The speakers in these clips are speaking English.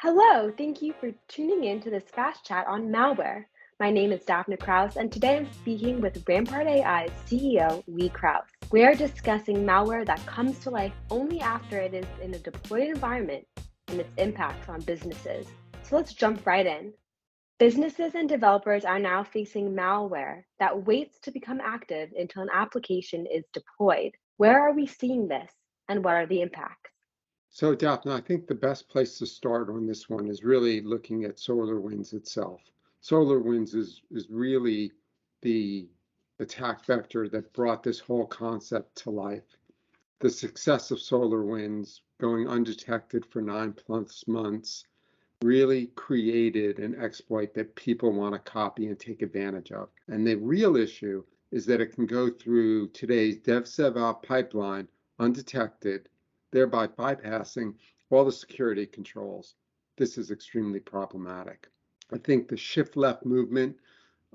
Hello, thank you for tuning in to this fast chat on malware. My name is Daphne Krause, and today I'm speaking with Rampart AI's CEO, Lee Krause. We are discussing malware that comes to life only after it is in a deployed environment and its impacts on businesses. So let's jump right in. Businesses and developers are now facing malware that waits to become active until an application is deployed. Where are we seeing this, and what are the impacts? So, Daphne, I think the best place to start on this one is really looking at SolarWinds itself. SolarWinds is really the attack vector that brought this whole concept to life. The success of SolarWinds going undetected for 9+ months really created an exploit that people want to copy and take advantage of. And the real issue is that it can go through today's DevSevOps pipeline undetected, thereby bypassing all the security controls. This is extremely problematic. I think the shift left movement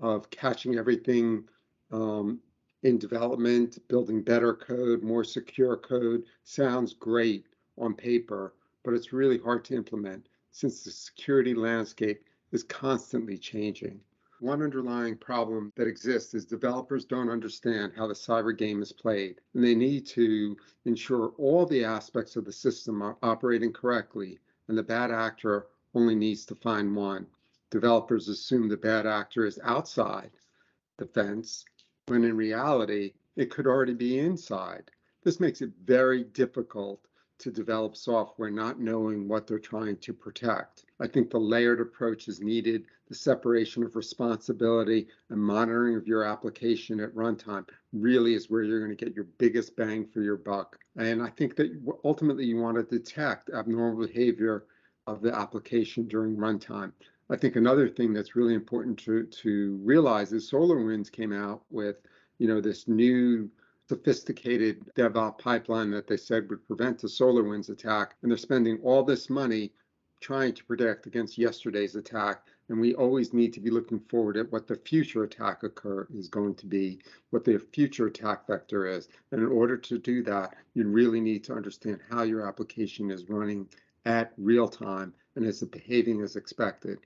of catching everything in development, building better code, more secure code sounds great on paper, but it's really hard to implement since the security landscape is constantly changing. One underlying problem that exists is developers don't understand how the cyber game is played, and they need to ensure all the aspects of the system are operating correctly, and the bad actor only needs to find one. Developers assume the bad actor is outside the fence, when in reality, it could already be inside. This makes it very difficult to develop software not knowing what they're trying to protect. I think the layered approach is needed. The separation of responsibility and monitoring of your application at runtime really is where you're going to get your biggest bang for your buck. And I think that ultimately you want to detect abnormal behavior of the application during runtime. I think another thing that's really important to realize is SolarWinds came out with, this new sophisticated DevOps pipeline that they said would prevent a SolarWinds attack, and they're spending all this money trying to protect against yesterday's attack. And we always need to be looking forward at what the future attack is going to be, what the future attack vector is. And in order to do that, you really need to understand how your application is running at real time and is it behaving as expected.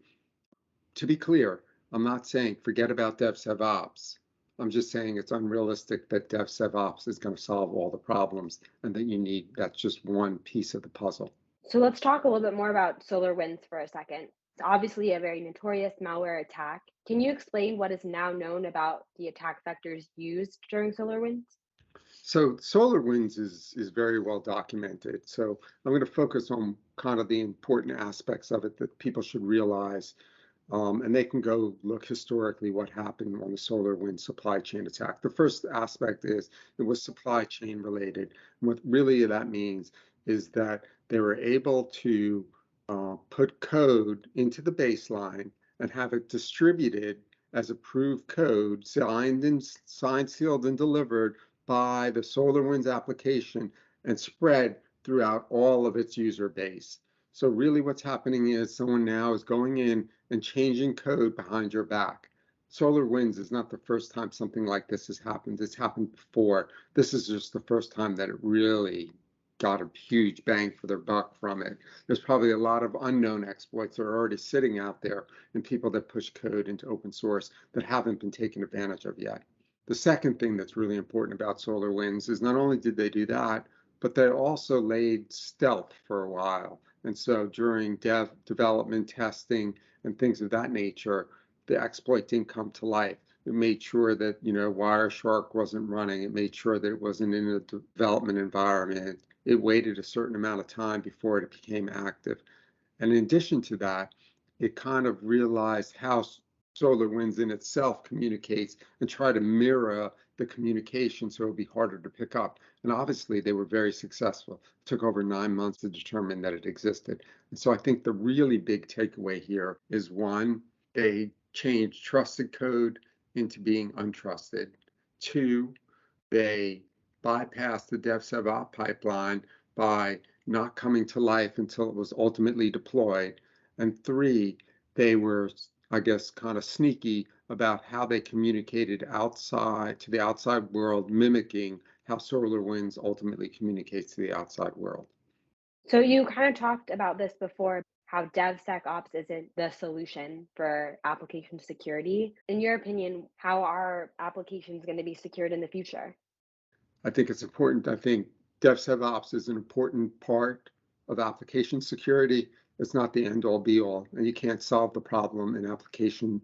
To be clear, I'm not saying forget about DevSevOps. I'm just saying it's unrealistic that DevSevOps is going to solve all the problems and that that's just one piece of the puzzle. So let's talk a little bit more about SolarWinds for a second. It's obviously a very notorious malware attack. Can you explain what is now known about the attack vectors used during SolarWinds? So SolarWinds is very well documented. So I'm going to focus on kind of the important aspects of it that people should realize. And they can go look historically what happened on the SolarWinds supply chain attack. The first aspect is it was supply chain related. And what really that means is that they were able to put code into the baseline and have it distributed as approved code, signed, sealed, and delivered by the SolarWinds application and spread throughout all of its user base. So really what's happening is someone now is going in and changing code behind your back. SolarWinds is not the first time something like this has happened. It's happened before. This is just the first time that it really got a huge bang for their buck from it. There's probably a lot of unknown exploits that are already sitting out there and people that push code into open source that haven't been taken advantage of yet. The second thing that's really important about SolarWinds is not only did they do that, but they also laid stealth for a while. And so during development testing and things of that nature, the exploit didn't come to life. It made sure that, Wireshark wasn't running. It made sure that it wasn't in a development environment. It waited a certain amount of time before it became active. And in addition to that, it kind of realized how SolarWinds in itself communicates and try to mirror the communication so it would be harder to pick up. And obviously, they were very successful. It took over 9 months to determine that it existed. And so I think the really big takeaway here is one, they changed trusted code into being untrusted. Two, they bypassed the DevSevOps pipeline by not coming to life until it was ultimately deployed. And three, they were, I guess, kind of sneaky about how they communicated outside to the outside world, mimicking how SolarWinds ultimately communicates to the outside world. So you kind of talked about this before. how DevSecOps isn't the solution for application security. In your opinion, how are applications going to be secured in the future? I think it's important. I think DevSecOps is an important part of application security. It's not the end all be all, and you can't solve the problem in application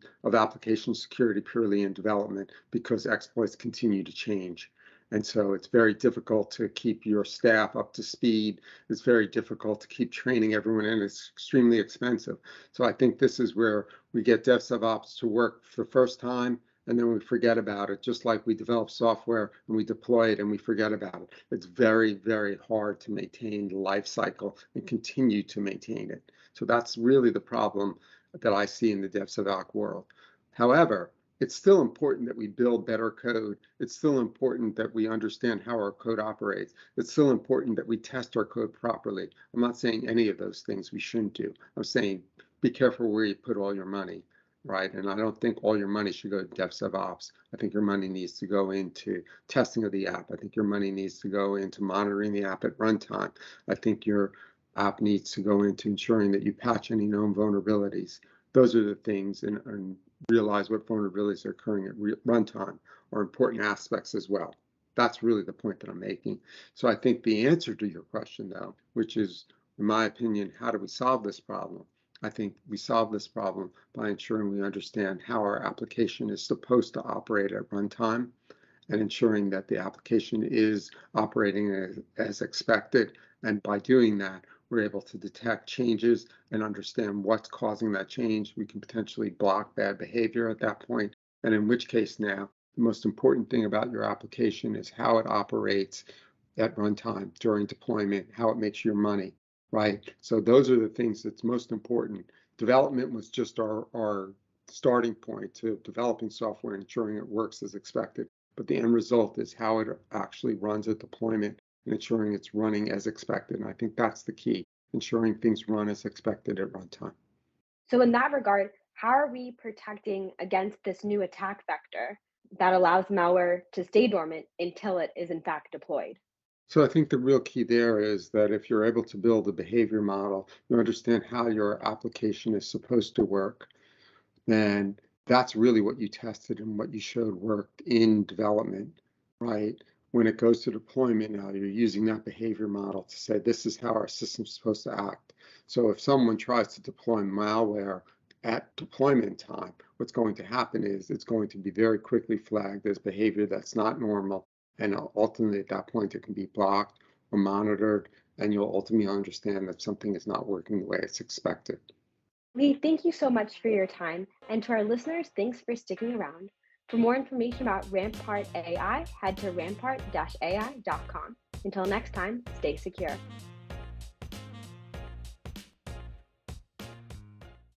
security purely in development because exploits continue to change. And so it's very difficult to keep your staff up to speed. It's very difficult to keep training everyone, and it's extremely expensive. So I think this is where we get DevSecOps to work for the first time, and then we forget about it, just like we develop software and we deploy it and we forget about it. It's very, very hard to maintain the life cycle and continue to maintain it. So that's really the problem that I see in the DevSecOps world. However, it's still important that we build better code. It's still important that we understand how our code operates. It's still important that we test our code properly. I'm not saying any of those things we shouldn't do. I'm saying be careful where you put all your money. Right. And I don't think all your money should go to DevSecOps. I think your money needs to go into testing of the app. I think your money needs to go into monitoring the app at runtime. I think your app needs to go into ensuring that you patch any known vulnerabilities. Those are the things, and realize what vulnerabilities are occurring at runtime are important aspects as well. That's really the point that I'm making. So I think the answer to your question, though, which is, in my opinion, how do we solve this problem? I think we solve this problem by ensuring we understand how our application is supposed to operate at runtime and ensuring that the application is operating as expected. And by doing that, we're able to detect changes and understand what's causing that change. We can potentially block bad behavior at that point. And in which case now, the most important thing about your application is how it operates at runtime during deployment, how it makes your money, right? So those are the things that's most important. Development was just our starting point to developing software and ensuring it works as expected. But the end result is how it actually runs at deployment and ensuring it's running as expected. And I think that's the key, ensuring things run as expected at runtime. So, in that regard, how are we protecting against this new attack vector that allows malware to stay dormant until it is in fact deployed? So I think the real key there is that if you're able to build a behavior model, you understand how your application is supposed to work, then that's really what you tested and what you showed worked in development, right? When it goes to deployment now, you're using that behavior model to say, this is how our system's supposed to act. So if someone tries to deploy malware at deployment time, what's going to happen is it's going to be very quickly flagged as behavior that's not normal. And ultimately, at that point, it can be blocked or monitored, and you'll ultimately understand that something is not working the way it's expected. Lee, thank you so much for your time. And to our listeners, thanks for sticking around. For more information about Rampart AI, head to rampart-ai.com. Until next time, stay secure.